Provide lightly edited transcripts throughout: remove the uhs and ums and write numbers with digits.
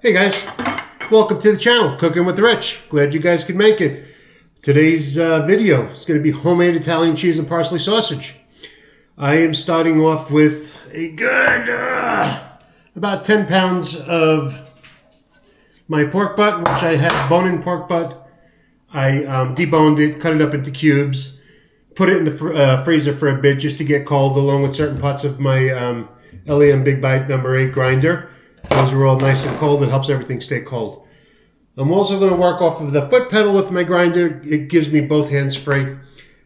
Hey guys, welcome to the channel, Cooking with Rich. Glad you guys could make it. Today's video is going to be homemade Italian cheese and parsley sausage. I am starting off with a good about 10 pounds of my pork butt, which I had bone-in pork butt. I deboned it, cut it up into cubes, put it in the freezer for a bit just to get cold, along with certain parts of my LEM Big Bite number 8 grinder. Those are all nice and cold. It helps everything stay cold. I'm also going to work off of the foot pedal with my grinder. It gives me both hands free.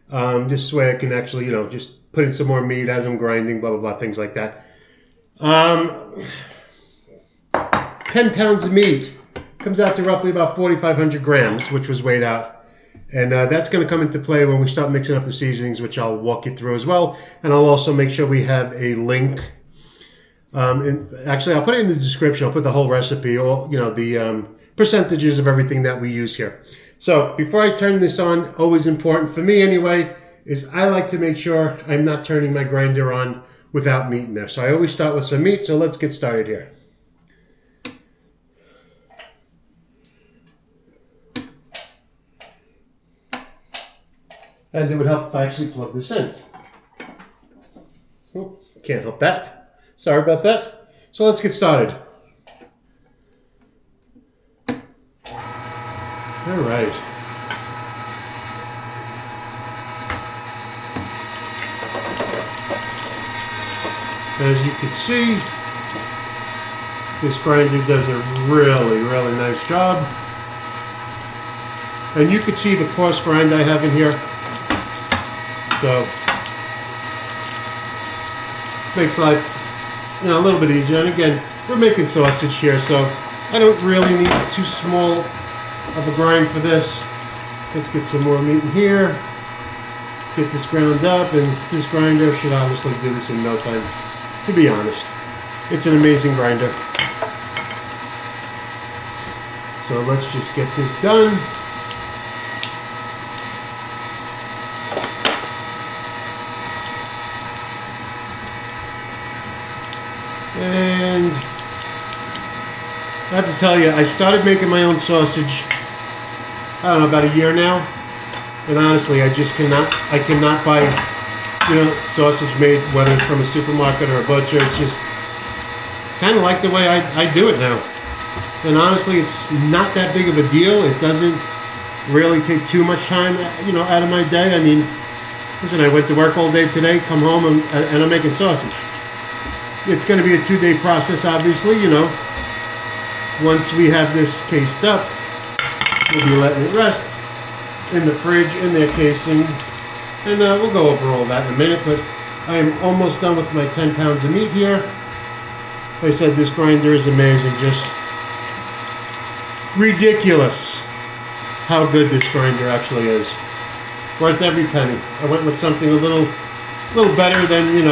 This way I can actually, just put in some more meat as I'm grinding, blah, blah, blah, things like that. 10 pounds of meat comes out to roughly about 4,500 grams, which was weighed out. And that's going to come into play when we start mixing up the seasonings, which I'll walk you through as well. And I'll also make sure we have a link. And actually, I'll put it in the description. I'll put the whole recipe, all the percentages of everything that we use here. So before I turn this on, always important for me anyway, is I like to make sure I'm not turning my grinder on without meat in there. So I always start with some meat. So let's get started here. And it would help if I actually plug this in. Oh, can't help that. Sorry about that. So let's get started. All right. As you can see, this grinder does a really, really nice job. And you can see the coarse grind I have in here. So, makes life a little bit easier. And again, we're making sausage here, so I don't really need too small of a grind for this. Let's get some more meat in here. Get this ground up, and this grinder should honestly do this in no time, to be honest. It's an amazing grinder. So let's just get this done. And I have to tell you, I started making my own sausage, I don't know, about a year now. And honestly, I cannot buy, sausage made, whether it's from a supermarket or a butcher. It's just kind of like the way I do it now. And honestly, it's not that big of a deal. It doesn't really take too much time, out of my day. I mean, listen, I went to work all day today, come home, and I'm making sausage. It's going to be a 2-day process, obviously, Once we have this cased up, we'll be letting it rest in the fridge, in their casing, and we'll go over all that in a minute, but I am almost done with my 10 pounds of meat here. Like I said, this grinder is amazing, just ridiculous how good this grinder actually is. Worth every penny. I went with something a little better than,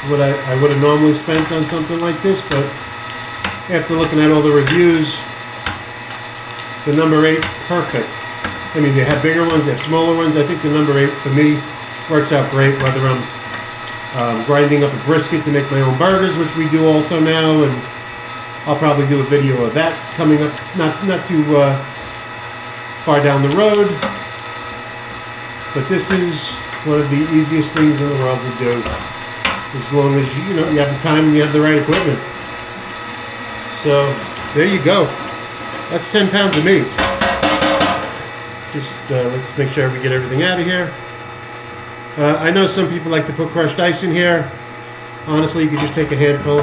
what I would have normally spent on something like this, but after looking at all the reviews, the number 8, perfect. I mean, they have bigger ones, they have smaller ones. I think the number 8 for me works out great, whether I'm grinding up a brisket to make my own burgers, which we do also now, and I'll probably do a video of that coming up, not too far down the road. But this is one of the easiest things in the world to do. As long as you have the time and you have the right equipment. So there you go. That's 10 pounds of meat. Just let's make sure we get everything out of here. I know some people like to put crushed ice in here. Honestly, you could just take a handful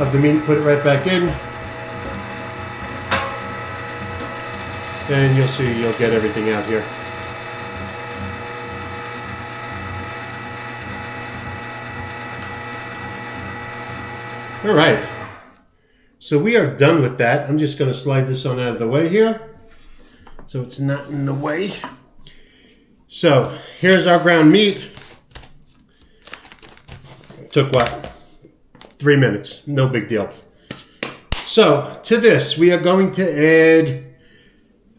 of the meat, put it right back in, and you'll see you'll get everything out here. All right, so we are done with that. I'm just going to slide this on out of the way here so it's not in the way. So here's our ground meat. Took what? 3 minutes, no big deal. So to this, we are going to add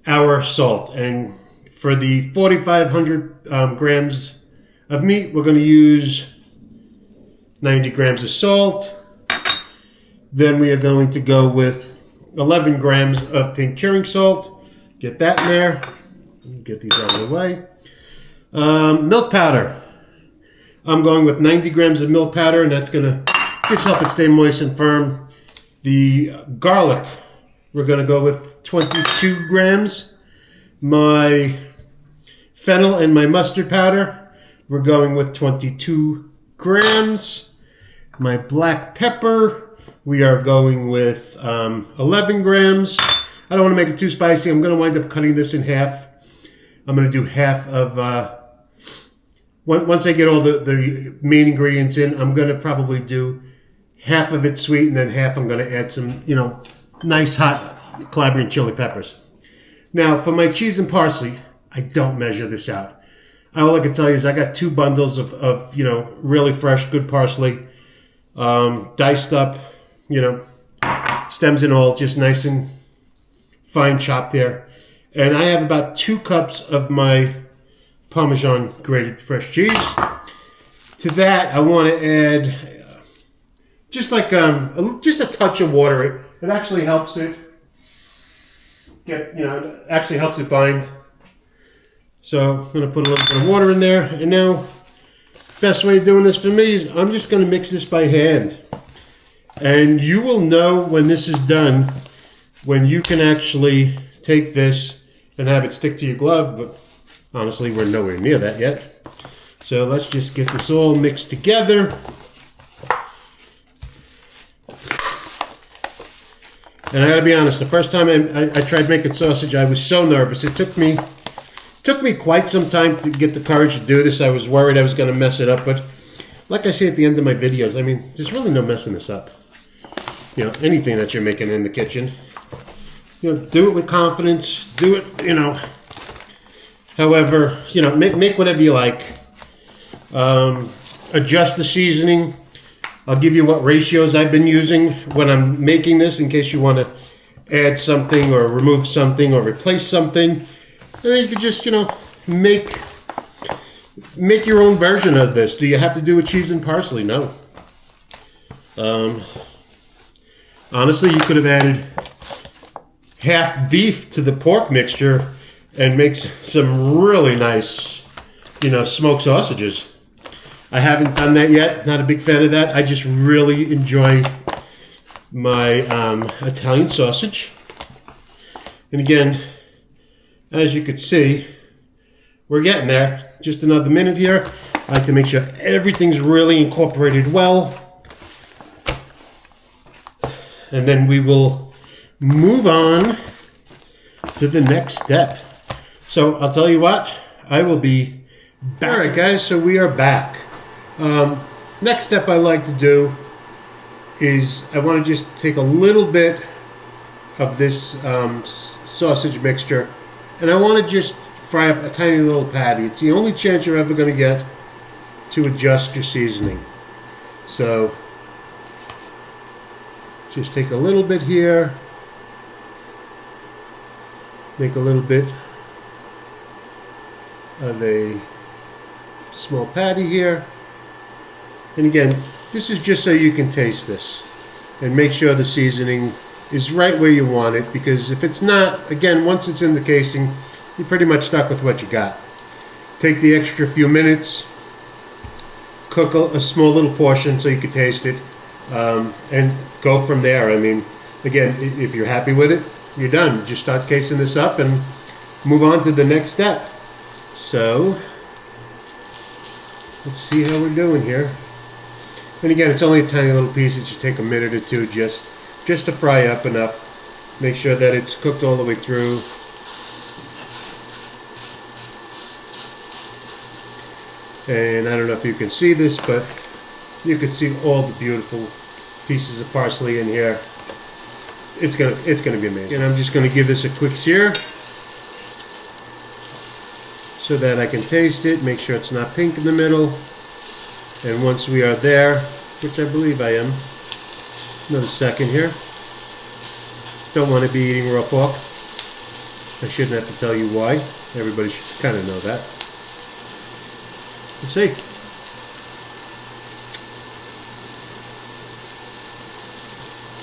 our salt. And for the 4,500 grams of meat, we're going to use 90 grams of salt. Then we are going to go with 11 grams of pink curing salt. Get that in there. Get these out of the way. Milk powder. I'm going with 90 grams of milk powder, and that's going to just help it stay moist and firm. The garlic, we're going to go with 22 grams. My fennel and my mustard powder, we're going with 22 grams. My black pepper, we are going with 11 grams. I don't want to make it too spicy. I'm going to wind up cutting this in half. I'm going to do half of... once I get all the main ingredients in, I'm going to probably do half of it sweet, and then half I'm going to add some, nice hot Calabrian chili peppers. Now, for my cheese and parsley, I don't measure this out. All I can tell you is I got 2 bundles of really fresh, good parsley, diced up, stems and all, just nice and fine chopped there. And I have about 2 cups of my Parmesan grated fresh cheese. To that, I want to add just a touch of water. It actually helps it it actually helps it bind. So I'm going to put a little bit of water in there. And now, best way of doing this for me is I'm just going to mix this by hand. And you will know when this is done, when you can actually take this and have it stick to your glove, but honestly, we're nowhere near that yet. So let's just get this all mixed together. And I gotta be honest, the first time I tried making sausage, I was so nervous. It took me quite some time to get the courage to do this. I was worried I was gonna mess it up, but like I say at the end of my videos, I mean, there's really no messing this up. Anything that you're making in the kitchen, do it with confidence, do it, however, make whatever you like. Adjust the seasoning. I'll give you what ratios I've been using when I'm making this in case you want to add something or remove something or replace something. And then you can just, make your own version of this. Do you have to do with cheese and parsley? No. Honestly, you could have added half beef to the pork mixture and make some really nice, smoked sausages. I haven't done that yet. Not a big fan of that. I just really enjoy my Italian sausage. And again, as you could see, we're getting there. Just another minute here. I like to make sure everything's really incorporated well. And then we will move on to the next step. So I'll tell you what, I will be back. All right, guys, so we are back. Next step I like to do is I want to just take a little bit of this sausage mixture, and I want to just fry up a tiny little patty. It's the only chance you're ever going to get to adjust your seasoning. So just take a little bit here, make a little bit of a small patty here. And again, this is just so you can taste this and make sure the seasoning is right where you want it, because if it's not, again, once it's in the casing, you're pretty much stuck with what you got. Take the extra few minutes, cook a small little portion so you can taste it, and go from there. I mean, again, if you're happy with it, you're done. Just start casing this up and move on to the next step. So let's see how we're doing here. And again, it's only a tiny little piece. It should take a minute or two just to fry up enough. Make sure that it's cooked all the way through. And I don't know if you can see this, but you can see all the beautiful pieces of parsley in here. It's gonna be amazing. And I'm just gonna give this a quick sear so that I can taste it, make sure it's not pink in the middle. And once we are there, which I believe I am, another second here. Don't want to be eating raw pork. I shouldn't have to tell you why. Everybody should kind of know that. Let's see.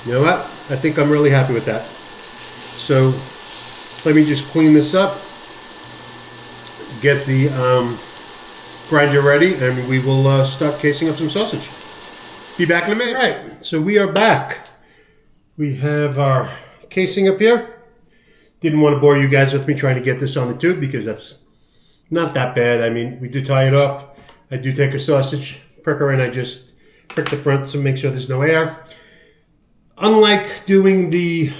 You know what? I think I'm really happy with that. So let me just clean this up, get the grinder ready, and we will start casing up some sausage. Be back in a minute. All right, so we are back. We have our casing up here. Didn't want to bore you guys with me trying to get this on the tube because that's not that bad. I mean, we do tie it off. I do take a sausage pricker and I just prick the front to make sure there's no air. Unlike doing the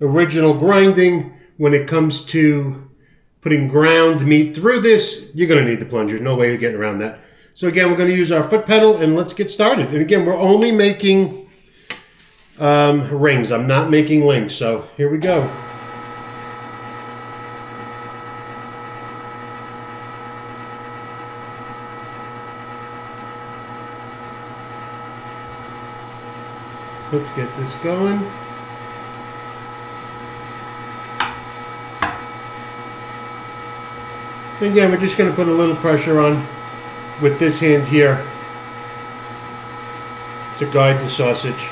original grinding, when it comes to putting ground meat through this, you're going to need the plunger. No way of getting around that. So again, we're going to use our foot pedal and let's get started. And again, we're only making rings. I'm not making links. So here we go. Let's get this going. And again, we're just going to put a little pressure on with this hand here to guide the sausage.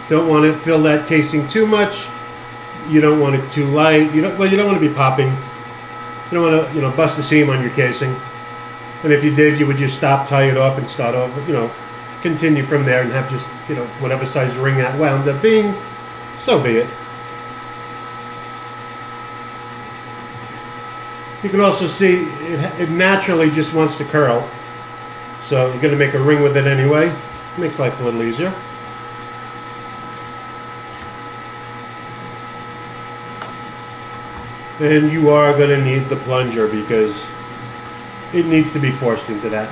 Don't want to fill that casing too much. You don't want it too light. You don't want to be popping. You don't want to, bust a seam on your casing. And if you did, you would just stop, tie it off, and start over. Continue from there and have just, whatever size ring that wound up being, so be it. You can also see it naturally just wants to curl. So you're going to make a ring with it anyway. Makes life a little easier. And you are going to need the plunger because it needs to be forced into that.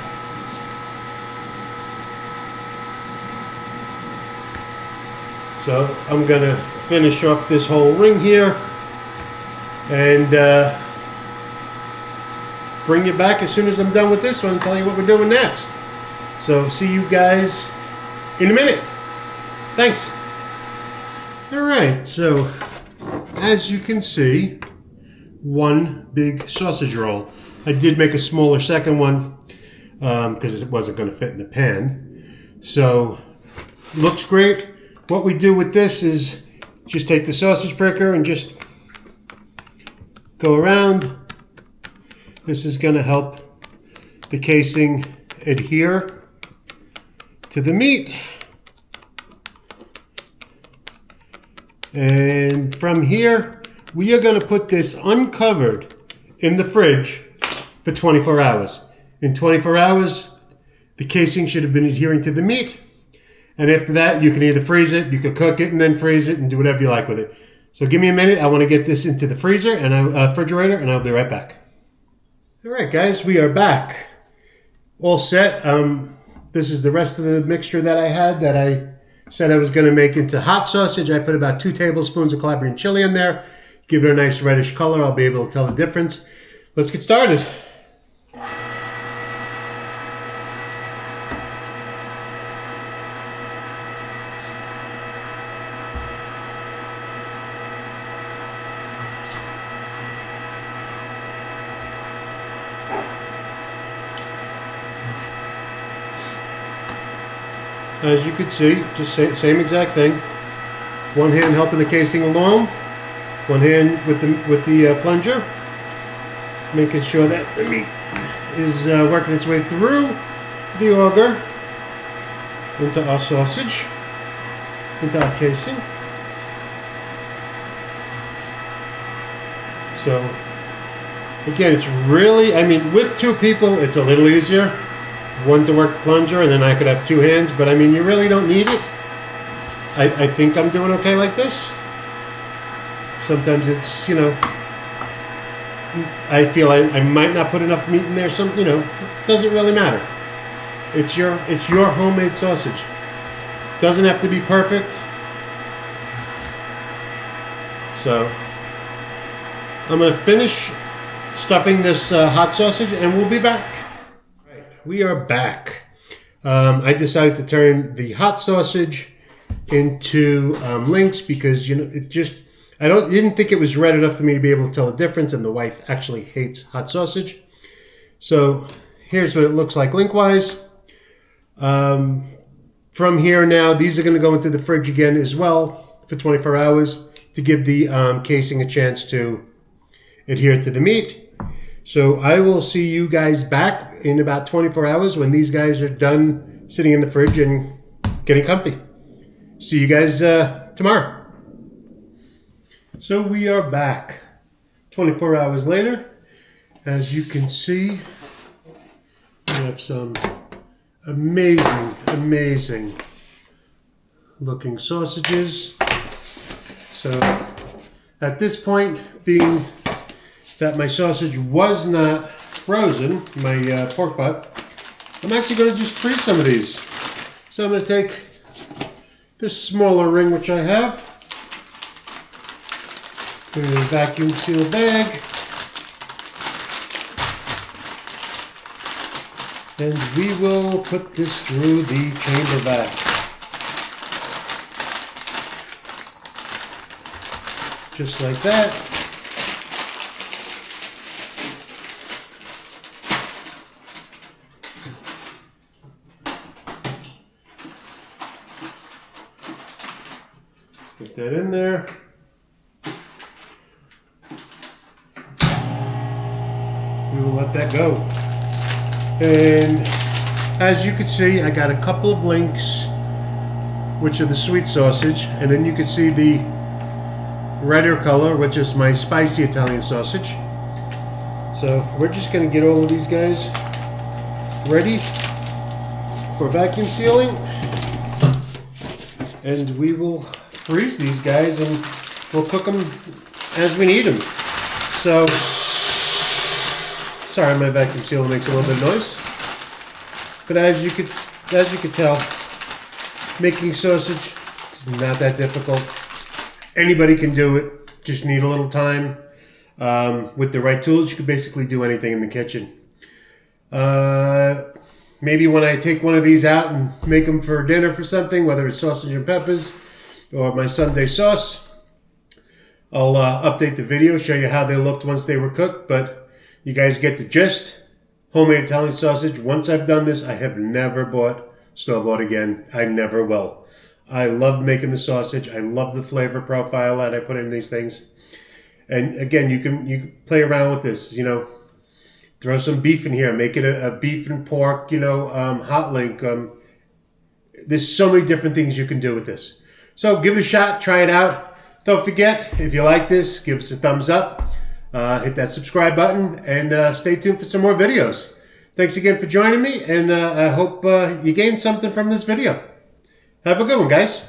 So I'm going to finish up this whole ring here and bring you back as soon as I'm done with this one and tell you what we're doing next. So see you guys in a minute. Thanks. All right, so as you can see, one big sausage roll. I did make a smaller second one because it wasn't going to fit in the pan. So looks great. What we do with this is just take the sausage pricker and just go around. This is going to help the casing adhere to the meat. And from here, we are going to put this uncovered in the fridge for 24 hours. In 24 hours, the casing should have been adhering to the meat. And after that, you can either freeze it, you could cook it and then freeze it and do whatever you like with it. So give me a minute. I want to get this into the freezer and refrigerator, and I'll be right back. All right, guys, we are back. All set. This is the rest of the mixture that I had that I said I was going to make into hot sausage. I put about 2 tablespoons of Calabrian chili in there. Give it a nice reddish color. I'll be able to tell the difference. Let's get started. As you can see, just same exact thing. One hand helping the casing along, one hand with the plunger, making sure that the meat is working its way through the auger into our sausage, into our casing. So again, it's really, with 2 people, it's a little easier. One to work the plunger, and then I could have 2 hands, but you really don't need it. I think I'm doing okay like this. Sometimes it's, I feel I might not put enough meat in there. Doesn't really matter. It's your homemade sausage. Doesn't have to be perfect. So I'm going to finish stuffing this hot sausage, and we'll be back. We are back. I decided to turn the hot sausage into links because I didn't think it was red enough for me to be able to tell the difference, and the wife actually hates hot sausage. So here's what it looks like link-wise. From here now, these are going to go into the fridge again as well for 24 hours to give the casing a chance to adhere to the meat. So I will see you guys back in about 24 hours when these guys are done sitting in the fridge and getting comfy. See you guys tomorrow. So we are back 24 hours later. As you can see, we have some amazing looking sausages. So at this point, being that my sausage was not frozen, my pork butt, I'm actually going to just freeze some of these. So I'm going to take this smaller ring which I have, put it in a vacuum seal bag, and we will put this through the chamber vac. Just like that. Put that in there. We will let that go. And as you can see, I got a couple of links, which are the sweet sausage, and then you can see the redder color, which is my spicy Italian sausage. So we're just going to get all of these guys ready for vacuum sealing, and we will freeze these guys and we'll cook them as we need them. So sorry, my vacuum sealer makes a little bit of noise, but as you could tell, making sausage is not that difficult. Anybody can do it. Just need a little time. With the right tools, you can basically do anything in the kitchen. Maybe when I take one of these out and make them for dinner for something, whether it's sausage and peppers or my Sunday sauce, I'll update the video, show you how they looked once they were cooked, but you guys get the gist. Homemade Italian sausage. Once I've done this, I have never bought store-bought again. I never will. I love making the sausage. I love the flavor profile that I put in these things. And again, you can play around with this. You know, throw some beef in here. Make it a beef and pork. You know, hot link. There's so many different things you can do with this. So give it a shot. Try it out. Don't forget, if you like this, give us a thumbs up. Hit that subscribe button and stay tuned for some more videos. Thanks again for joining me, and I hope you gained something from this video. Have a good one, guys.